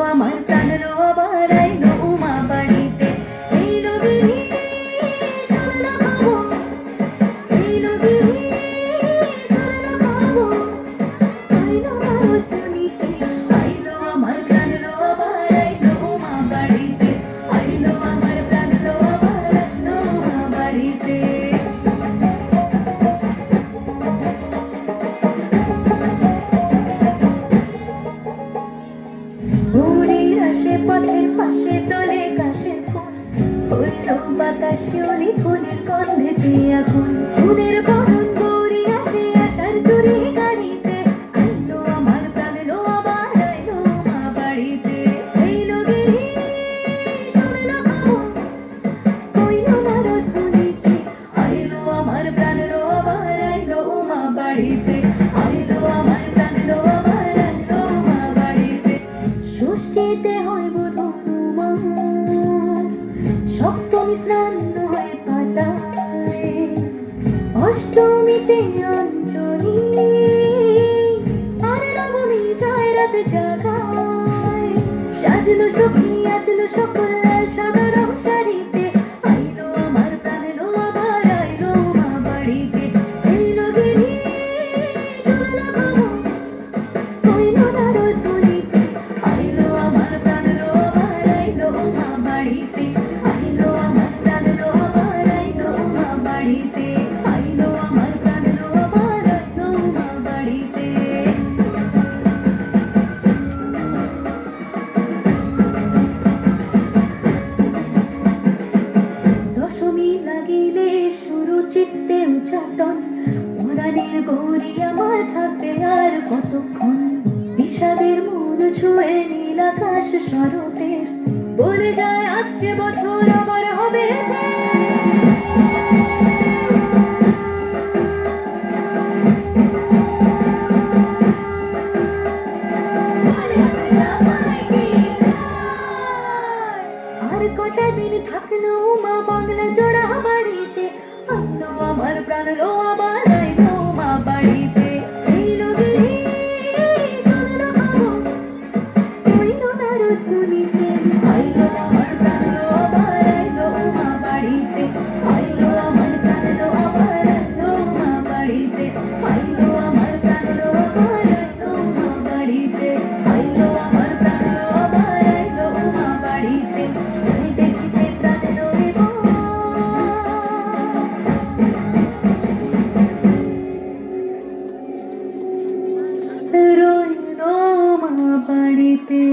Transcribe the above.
আমার প্রাণ লো আবার আইলো উমা বাড়িতে। এই নদীর স্বর্ণ খবর, এই নদীর স্বর্ণ খবর, আইলো আমার তনিতে, আইলো আমার প্রাণ লো আবার আইলো উমা বাড়িতে, আইলো আমার প্রাণ লো আবার আইলো উমা বাড়িতে। ভোরের আসে পথের পাশে তোলে কাশের ফুল, হইল বাতাস শিউলি ফুলের গন্ধেতে আগুন। ফুলের বরণ গৌরী আসে আশার চুরি গাড়িতে, আইলো আমার প্রাণ লো আবার আইলো মা বাড়িতে। এই নদীর স্বর্ণ খবর, কইল না রোদ বলিতে, আইলো আমার প্রাণ লো আবার আইলো মা বাড়িতে, আইলো আমার প্রাণ লো আবার আইলো মা বাড়িতে। ষষ্ঠীতে হয় বোধন উমার, সপ্তমী স্নান হয় পাতায়, অষ্টমীতে অঞ্জলি, আর নবমী যায় রাত জাগায়। সাজলো সখী আজলো সকল লাল সাদা রং শাড়িতে, আইলো আমার প্রাণ লো আবার আইলো মা বাড়িতে। এই নদীর স্বর্ণ খবর, কইল না রোদ বলিতে, আইলো আমার প্রাণ লো আবার আইলো মা বাড়িতে, আইলো আমার প্রাণ লো আবার আইলো মা বাড়িতে, আইলো আমার প্রাণ লো আবার আইলো মা বাড়িতে। দশমী লাগিলে শুরু চিত্তে উচ্চাটন, পরাণের গৌরী আমার থাকবে আর কতক্ষণ। বিষাদের মন ছুঁয়ে নীল আকাশ শরতের, বলে যায় আসছে বছর আবার হবে ফের। আর কটা দিন থাকলো মা বাংলা জোড়া বাড়িতে, আইলো আমার প্রাণ লো আবার আইলো মা বাড়িতে। এই নদীর স্বর্ণ খবর, কইল না রোদ বলিতে, আইলো আমার প্রাণ লো আবার আইলো মা বাড়িতে, আইলো আমার প্রাণ লো আবার আইলো মা বাড়িতে, আইলো আমার প্রাণ লো আবার আইলো মা বাড়িতে, আইলো আমার প্রাণ লো আবার আইলো মা বাড়িতে। যাই দেখিতে প্রাণ লোরে রইলো মা বাড়িতে।